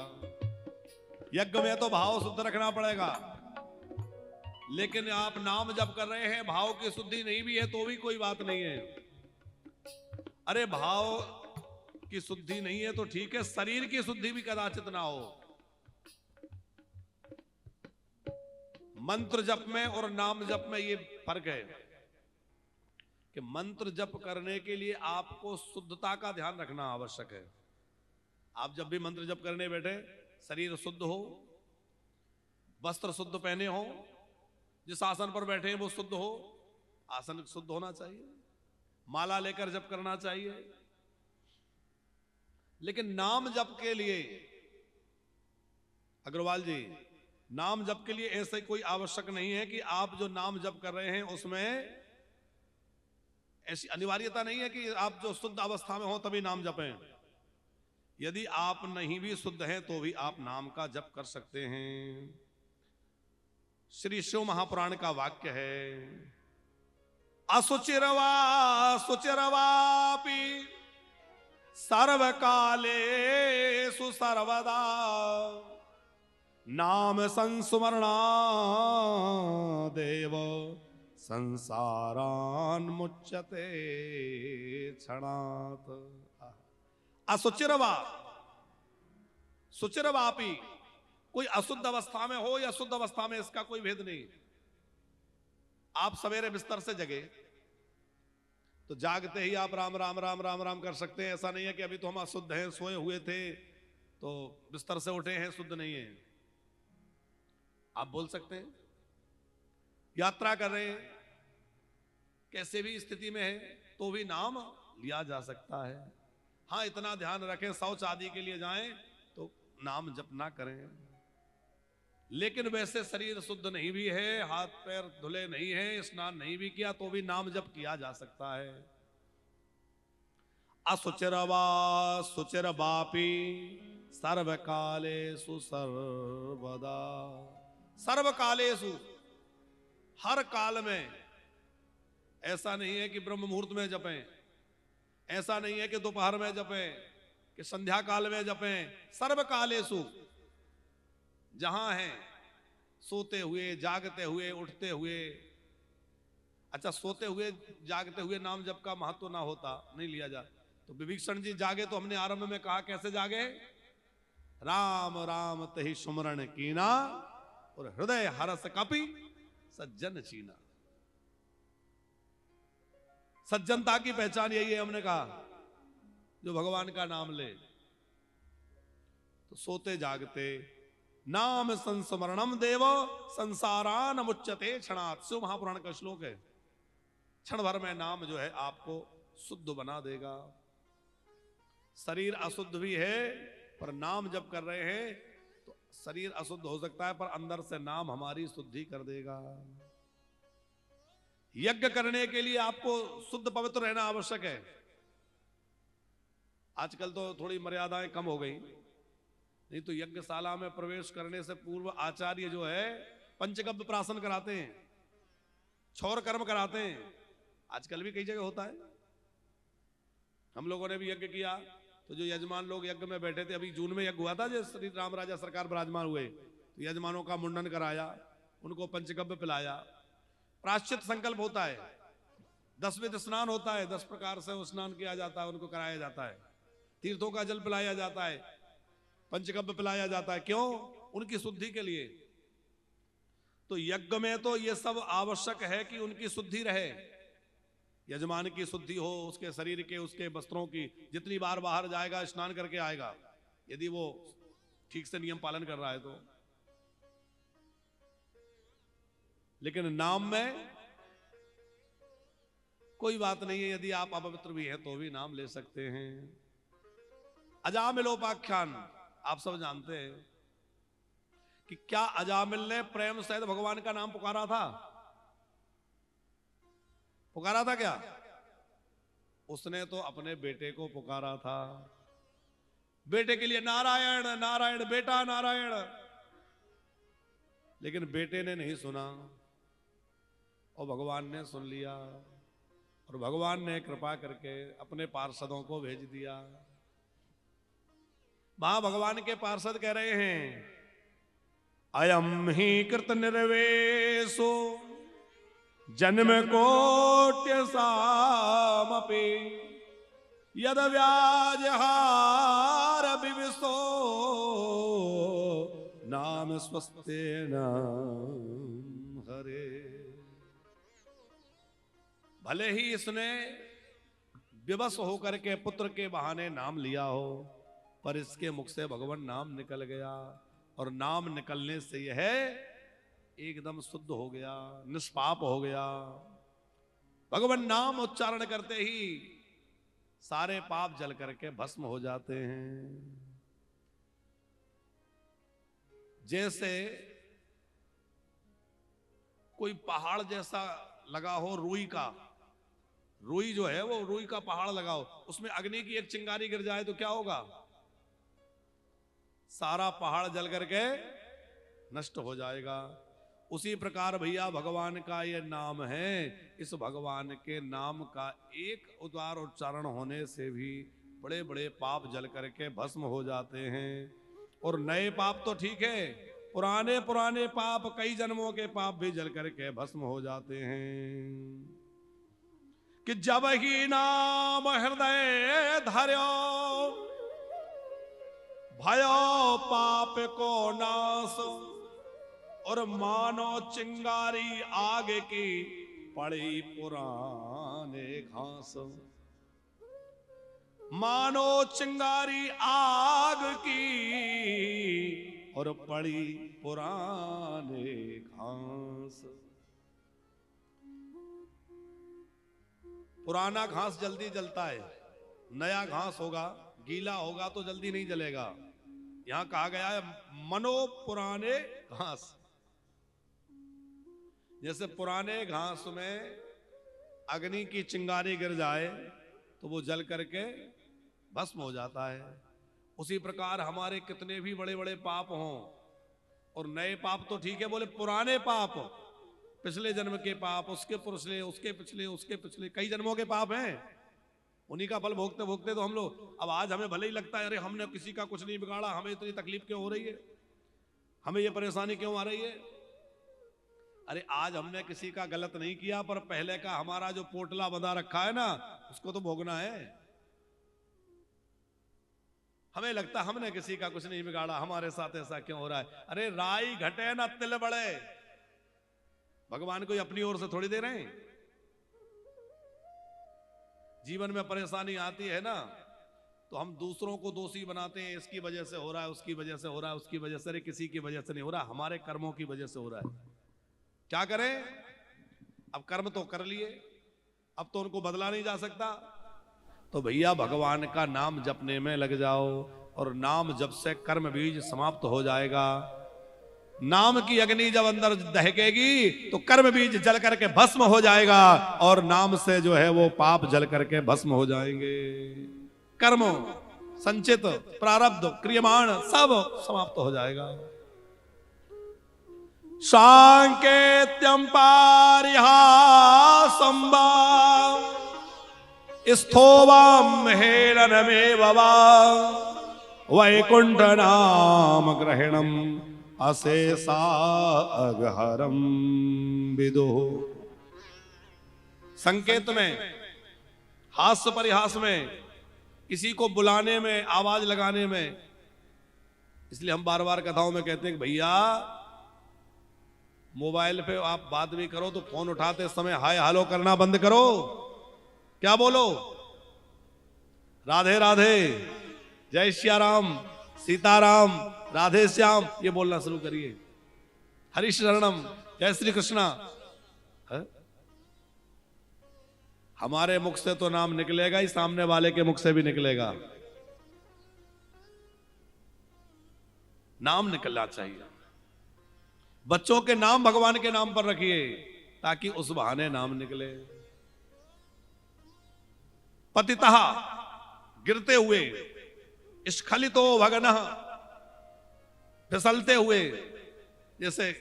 यज्ञ में तो भाव शुद्ध रखना पड़ेगा, लेकिन आप नाम जप कर रहे हैं, भाव की शुद्धि नहीं भी है तो भी कोई बात नहीं है। अरे भाव की शुद्धि नहीं है तो ठीक है, शरीर की शुद्धि भी कदाचित ना हो। मंत्र जप में और नाम जप में ये फर्क है कि मंत्र जप करने के लिए आपको शुद्धता का ध्यान रखना आवश्यक है। आप जब भी मंत्र जप करने बैठे, शरीर शुद्ध हो, वस्त्र शुद्ध पहने हो, जिस आसन पर बैठे हैं वो शुद्ध हो, आसन शुद्ध होना चाहिए, माला लेकर जप करना चाहिए। लेकिन नाम जप के लिए, अग्रवाल जी, नाम जप के लिए ऐसे कोई आवश्यक नहीं है कि आप जो नाम जप कर रहे हैं उसमें ऐसी अनिवार्यता नहीं है कि आप जो शुद्ध अवस्था में हो तभी नाम जपें। यदि आप नहीं भी शुद्ध हैं तो भी आप नाम का जप कर सकते हैं। श्री शिव महापुराण का वाक्य है, असुचिरवा सुचिरवापि सर्वकालेषु सर्वदा नाम संस्मरणा देव संसारान मुच्यते क्षणात्। असुचिरवा सुचिरवापि, कोई अशुद्ध अवस्था में हो या शुद्ध अवस्था में, इसका कोई भेद नहीं। आप सवेरे बिस्तर से जगे तो जागते ही आप राम राम राम राम राम कर सकते हैं। ऐसा नहीं है कि अभी तो हम अशुद्ध हैं, सोए हुए थे तो बिस्तर से उठे हैं, शुद्ध नहीं है। आप बोल सकते हैं। यात्रा कर रहे हैं, कैसे भी स्थिति में है तो भी नाम लिया जा सकता है। हाँ, इतना ध्यान रखें, शौच आदि के लिए जाएं तो नाम जप ना करें। लेकिन वैसे शरीर शुद्ध नहीं भी है, हाथ पैर धुले नहीं है, स्नान नहीं भी किया, तो भी नाम जप किया जा सकता है। असुचिरवा सुचिरवापि सर्वकालेषु सर्वदा। सर्वकालेषु, हर काल में। ऐसा नहीं है कि ब्रह्म मुहूर्त में जपें, ऐसा नहीं है कि दोपहर में जपें, कि संध्या काल में जपें। सर्वकालेषु, जहां है, सोते हुए, जागते हुए, उठते हुए। अच्छा, सोते हुए जागते हुए नाम जप का महत्व ना होता, नहीं लिया जा तो विभीषण जी जागे तो हमने आरंभ में कहा कैसे जागे? राम राम तहि सुमरण कीना और हृदय हरस कपि सज्जन चीना। सज्जनता की पहचान यही है, हमने कहा, जो भगवान का नाम ले। तो सोते जागते नाम संस्मरणम देव संसारान मुच्यते क्षणात्। शिव महापुराण का श्लोक है। क्षण भर में नाम जो है आपको शुद्ध बना देगा। शरीर अशुद्ध भी है, पर नाम जब कर रहे हैं तो शरीर अशुद्ध हो सकता है, पर अंदर से नाम हमारी शुद्धि कर देगा। यज्ञ करने के लिए आपको शुद्ध पवित्र रहना आवश्यक है। आजकल तो थोड़ी मर्यादाएं कम हो गई, नहीं तो यज्ञशाला में प्रवेश करने से पूर्व आचार्य जो है पंचगव्य प्राशन कराते हैं, क्षौर कर्म कराते हैं। आजकल भी कई जगह होता है। हम लोगों ने भी यज्ञ किया, तो जो यजमान लोग यज्ञ में बैठे थे, अभी जून में यज्ञ हुआ था, जो श्री राम राजा सरकार विराजमान हुए, तो यजमानों का मुंडन कराया, उनको पंचगव्य पिलाया। प्रायश्चित संकल्प होता है, 10वें स्नान होता है, 10 प्रकार से स्नान किया जाता है, उनको कराया जाता है। तीर्थों का जल पिलाया जाता है, पंचगव्य पिलाया जाता है। क्यों? उनकी शुद्धि के लिए। तो यज्ञ में तो ये सब आवश्यक है कि उनकी शुद्धि रहे, यजमान की शुद्धि हो, उसके शरीर के, उसके वस्त्रों की। जितनी बार बाहर जाएगा स्नान करके आएगा, यदि वो ठीक से नियम पालन कर रहा है तो। लेकिन नाम में कोई बात नहीं है, यदि आप अपवित्र भी हैं तो भी नाम ले सकते हैं। अजामिलोपाख्यान आप सब जानते हैं कि क्या अजामिल ने प्रेम सहित भगवान का नाम पुकारा था? पुकारा था क्या? उसने तो अपने बेटे को पुकारा था, बेटे के लिए नारायण नारायण, बेटा नारायण। लेकिन बेटे ने नहीं सुना और भगवान ने सुन लिया, और भगवान ने कृपा करके अपने पार्षदों को भेज दिया। वहां भगवान के पार्षद कह रहे हैं, अयम ही कृत निर्वेशो जन्म कोट्य सामपि यद व्याजहार विविशो नाम स्वस्तेन हरे। भले ही इसने विवश होकर के पुत्र के बहाने नाम लिया हो, पर इसके मुख से भगवान नाम निकल गया, और नाम निकलने से यह एकदम शुद्ध हो गया, निष्पाप हो गया। भगवान नाम उच्चारण करते ही सारे पाप जल करके भस्म हो जाते हैं। जैसे कोई पहाड़ जैसा लगा हो, रुई का, रुई जो है वो रुई का पहाड़ लगा हो, उसमें अग्नि की एक चिंगारी गिर जाए तो क्या होगा? सारा पहाड़ जल करके नष्ट हो जाएगा। उसी प्रकार भैया भगवान का ये नाम है। इस भगवान के नाम का एक उदार उच्चारण होने से भी बड़े बड़े पाप जल करके भस्म हो जाते हैं। और नए पाप तो ठीक है, पुराने पुराने पाप, कई जन्मों के पाप भी जल करके भस्म हो जाते हैं। कि जब ही नाम हृदय धर्यो भयो पाप को नाश। और मानो चिंगारी आग की पड़ी पुराने घास। मानो चिंगारी आग की और पड़ी पुराने घास। पुराना घास जल्दी जलता है, नया घास होगा, गीला होगा तो जल्दी नहीं जलेगा। यहां कहा गया है मनो पुराने घास। जैसे पुराने घास में अग्नि की चिंगारी गिर जाए तो वो जल करके भस्म हो जाता है। उसी प्रकार हमारे कितने भी बड़े बड़े पाप हों, और नए पाप तो ठीक है, बोले पुराने पाप, पिछले जन्म के पाप, उसके पिछले, उसके पिछले, उसके पिछले कई जन्मों के पाप हैं, उन्हीं का फल भोगते भोगते तो हम लोग। अब आज हमें भले ही लगता है अरे हमने किसी का कुछ नहीं बिगाड़ा, हमें इतनी तकलीफ क्यों हो रही है, हमें ये परेशानी क्यों आ रही है। अरे आज हमने किसी का गलत नहीं किया, पर पहले का हमारा जो पोटला बंधा रखा है ना, उसको तो भोगना है। हमें लगता हमने किसी का कुछ नहीं बिगाड़ा, हमारे साथ ऐसा क्यों हो रहा है। अरे राई घटे ना तिल बढ़े, भगवान कोई अपनी ओर से थोड़ी दे रहे हैं। जीवन में परेशानी आती है ना, तो हम दूसरों को दोषी बनाते हैं, इसकी वजह से हो रहा है, उसकी वजह से हो रहा है, उसकी वजह से। अरे किसी की वजह से नहीं हो रहा, हमारे कर्मों की वजह से हो रहा है। क्या करें, अब कर्म तो कर लिए, अब तो उनको बदला नहीं जा सकता। तो भैया भगवान का नाम जपने में लग जाओ, और नाम जप से कर्म बीज समाप्त हो जाएगा। नाम की अग्नि जब अंदर दहकेगी तो कर्म बीज जल करके भस्म हो जाएगा, और नाम से जो है वो पाप जल करके भस्म हो जाएंगे। कर्म संचित प्रारब्ध क्रियमाण सब समाप्त हो जाएगा। सांकेत्यम पारिहासं वा स्थोवाम हेलनमेव वा वैकुंठ नाम ग्रहणम अशेषा अगहरम विदुः। संकेत में, हास्य परिहास में, किसी को बुलाने में, आवाज लगाने में, इसलिए हम बार बार कथाओं में कहते हैं कि भैया मोबाइल पे आप बात भी करो तो फोन उठाते समय हाय हालो करना बंद करो। क्या बोलो, राधे राधे, जय श्री राम, सीताराम, राधे श्याम, ये बोलना शुरू करिए। हरि शरणम, जय श्री कृष्णा। हमारे मुख से तो नाम निकलेगा ही, सामने वाले के मुख से भी निकलेगा। नाम निकलना चाहिए। बच्चों के नाम भगवान के नाम पर रखिए, ताकि उस बहाने नाम निकले। पतितः गिरते हुए, स्खलितो भगनः फिसलते हुए, जैसे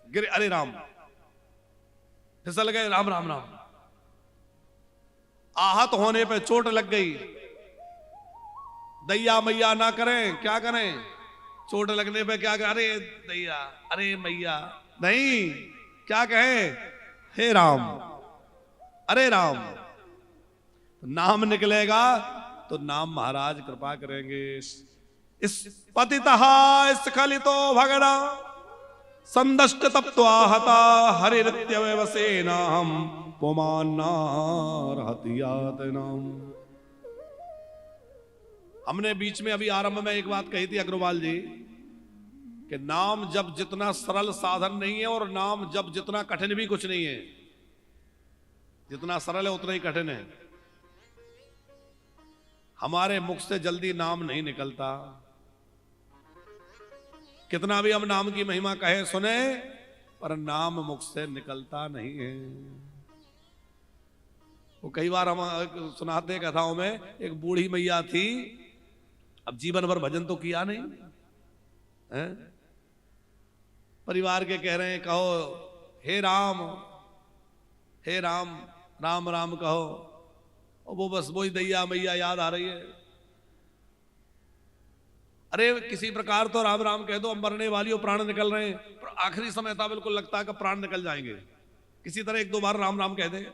गिर, अरे राम, फिसल गए, राम राम राम। आहत होने पे, चोट लग गई, दैया मैया ना करें, क्या करें, चोट लगने पे क्या करें, अरे दैया, अरे मैया, नहीं, क्या कहें, हे राम, अरे राम। नाम निकलेगा तो नाम महाराज कृपा करेंगे। इस पतितः स्खलितो भगना संदष्ट तप्त्वा हता हरित्यवसेनाहं पुमान्नार्हत्यातनाम्। हमने बीच में अभी आरंभ में एक बात कही थी अग्रवाल जी, कि नाम जब जितना सरल साधन नहीं है, और नाम जब जितना कठिन भी कुछ नहीं है। जितना सरल है उतना ही कठिन है। हमारे मुख से जल्दी नाम नहीं निकलता। कितना भी हम नाम की महिमा कहे सुने, पर नाम मुख से निकलता नहीं है। वो कई बार हम सुनाते कथाओं में, एक बूढ़ी मैया थी, अब जीवन भर भजन तो किया नहीं है, परिवार के कह रहे हैं कहो हे राम, हे राम, राम राम कहो, और वो बस वही दैया मैया याद आ रही है। अरे किसी प्रकार तो राम राम कह दो, मरने वाली हो, प्राण निकल रहे हैं, आखिरी समय था, बिल्कुल लगता है कि प्राण निकल जाएंगे, किसी तरह एक दो बार राम राम कह दे,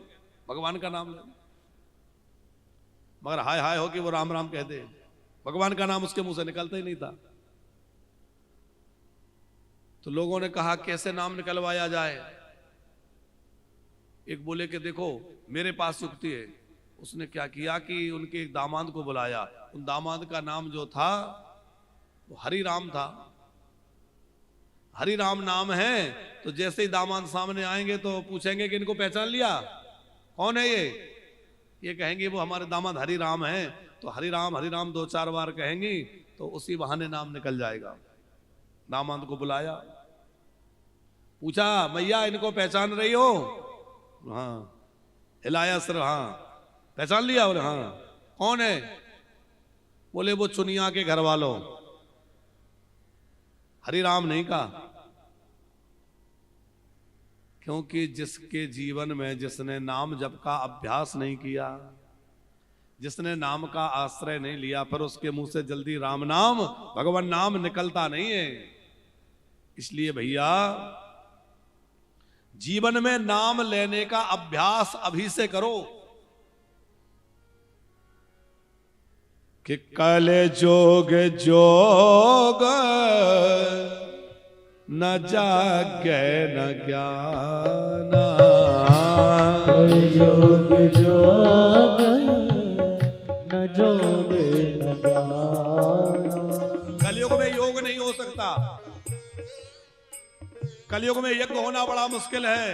भगवान का नाम ले, मगर हाय हाय हो कि वो राम राम कह दे, भगवान का नाम उसके मुंह से निकलता ही नहीं था। तो लोगों ने कहा कैसे नाम निकलवाया जाए। एक बोले कि देखो मेरे पास युक्ति है। उसने क्या किया कि उनके एक दामाद को बुलाया, उन दामाद का नाम जो था वो हरि राम था। हरि राम नाम है तो जैसे ही दामाद सामने आएंगे तो पूछेंगे कि इनको पहचान लिया, कौन है ये कहेंगे वो हमारे दामाद हरि राम हैं। तो हरि राम दो चार बार कहेंगी तो उसी बहाने नाम निकल जाएगा। दामाद को बुलाया, पूछा मैया इनको पहचान रही हो? हाँ। हिलाया सर, हाँ। पहचान लिया? बोले हाँ। कौन है? बोले वो चुनिया के घर वालों। हरि राम नहीं कहा, क्योंकि जिसके जीवन में जिसने नाम जप का अभ्यास नहीं किया, जिसने नाम का आश्रय नहीं लिया, पर उसके मुंह से जल्दी राम नाम, भगवान नाम निकलता नहीं है। इसलिए भैया जीवन में नाम लेने का अभ्यास अभी से करो कि कल जोग जोग न जागे न ज्ञान, योग जोग न जोग न ज्ञान। कलयुग में योग नहीं हो सकता, कलयुग में यज्ञ होना बड़ा मुश्किल है,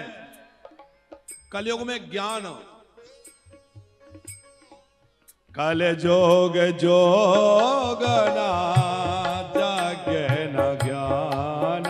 कलयुग में ज्ञान। कल जोग जोग ना जागे न ज्ञान,